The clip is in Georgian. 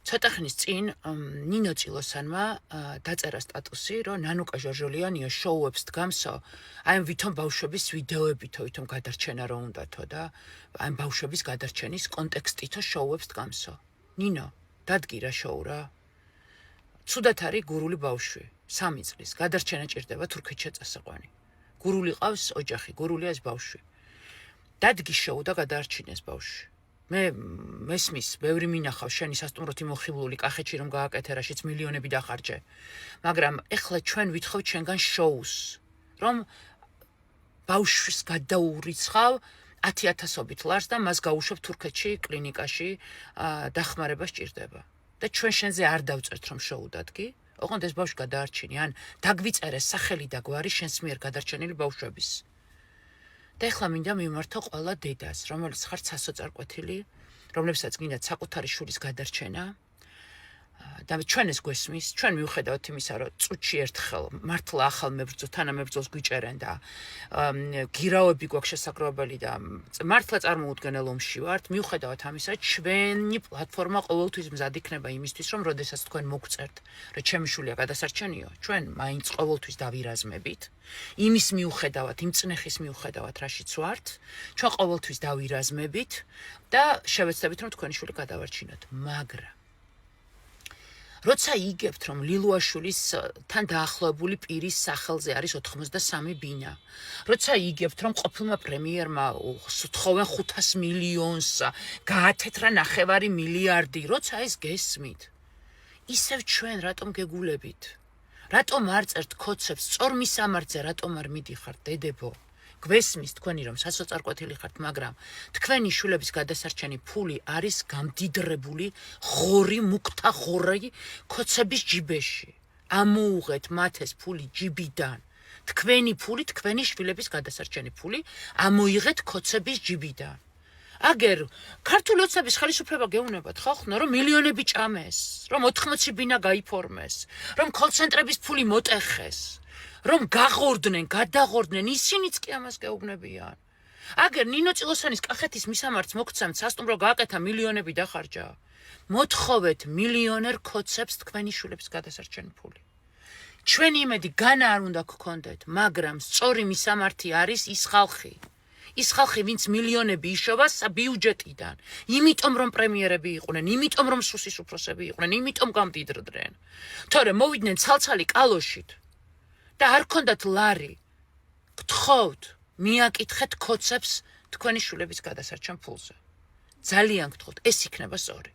ცოტა ხნის წინ ნინო წილოსანმა დაწერა სტატუსი, რომ ნანუკა ჟორჟოლიანია შოუებს დგამსო, აი ვითომ ბავშვების ვიდეოებითო ვითომ გადარჩენა რო უნდათო და აი ბავშვების გადარჩენის კონტექსტითო შოუებს დგამსო. ნინო, დადგი რა შოუ რა. ცუდად არის გურული ბავშვი, 3 წლის, გადარჩენა ჭირდება თურქეთში წასაყვანი. გურული ყავს ოჯახი, გურულია ეს ბავშვი. დადგი შოუ და გადაარჩინეს ბავშვი. მე მესმის, ბევრი მინახავს შენი სასტუმროთი მოხიბლული კახეთში რომ გააკეთე რაშიც მილიონები დახარჯე. მაგრამ ეხლა ჩვენ ვითხოვთ შენგან შოუს, რომ ბავშვს გადაურიცხავ 10,000-ობით ლარს და მას გაუშვებ თურქეთში კლინიკაში დახმარება სჭირდება. და ჩვენ შენზე არ დავწერთ რომ შოუ დადგი, ოღონდ ეს ბავშვი გადაარჩინე, ან დაგვიწერე სახელი და გვარი შენს მიერ გადარჩენილი ბავშვების. და ეხლა მინდა მიმართო ყველა დედას, რომელიც ხართ სასოწარკვეთილი, რომლებსაც გინდათ საკუთარი შვილის გადარჩენა. და ჩვენ ეს გვესმის, ჩვენ მიუხედავთ იმისა, რომ წუთში ერთხელ მართლა ახალ მებრძოლს, თანამებრძოლს გვიჭერენ და გირაოები გვაქვს შესაძლებელი და მართლა წარმოუდგენელ ომში ვართ, მიუხედავად ამისა, ჩვენი პლატფორმა ყოველთვის მზად იქნება იმისთვის, რომ როდესაც თქვენ მოგწერთ, რომ ჩემი შვილია გადასარჩენიო, ჩვენ მაინც ყოველთვის დავირაზმებით, იმის მიუხედავად, იმ წნეხის მიუხედავად, რაშიც ვართ, ჩვენ ყოველთვის დავირაზმებით და შევეცდებით, რომ თქვენი შვილი გადავარჩინოთ, მაგრამ როცა იგებთ, რომ ლილუაშვილის თან დაახლოებული პირის სახელზე არის 83 ბინა, როცა იგებთ, რომ ყოფილმა პრემიერმა სთხოვენ 500 მილიონს, გაათეთრა 9 მილიარდი, როცა ეს გესმით, ისევ ჩვენ რატომ გეგულებით? რატომ არ წერთ კოცებს, სწორ მისამართზე რატომ არ მიდიხართ, დედებო? გვესმის თქვენი რომ სასოწარკვეთილი ხართ, მაგრამ თქვენი შვილების გადასარჩენი ფული არის გამდიდრებული ღორი მუქთა ღორი კოცების ჯიბეში. ამოუღეთ მათ ეს ფული ჯიბიდან. თქვენი ფული, თქვენი შვილების გადასარჩენი ფული ამოიღეთ კოცების ჯიბიდან. აგერ ქართული ოცნების ხელისუფლება გეუბნებათ ხალხო, რომ მილიონები ჭამეს, რომ 80 ბინა გაიფორმეს, რომ კოლცენტრების ფული მოტეხეს. რომ გაღორდნენ, გადაღორდნენ, ისინიც კი ამას გეუბნებიან. აგერ ნინო წილოსანის კახეთის მისამართს მოგცემთ, სასტუმრო გააკეთა, მილიონები დახარჯა. მოთხოვეთ მილიონერ კოცებს თქვენი შვილების გადასარჩენი ფული. ჩვენი იმედი განა არ უნდა გქონდეთ, მაგრამ სწორი მისამართი არის ის ხალხი. ის ხალხი, ვინც მილიონები იშოვა ბიუჯეტიდან. იმიტომ რომ პრემიერები იყვნენ, იმიტომ რომ სუსის უფროსები იყვნენ, იმიტომ გამდიდრდნენ. თორემ მოვიდნენ ცალცალი კალოშით. და არ ქონდათ ლარი, გთხოვთ, მიაკითხეთ კოცებს თქვენი შვილების გადასარჩენ ფულზე. ძალიან გთხოვთ, ეს იქნება სწორი.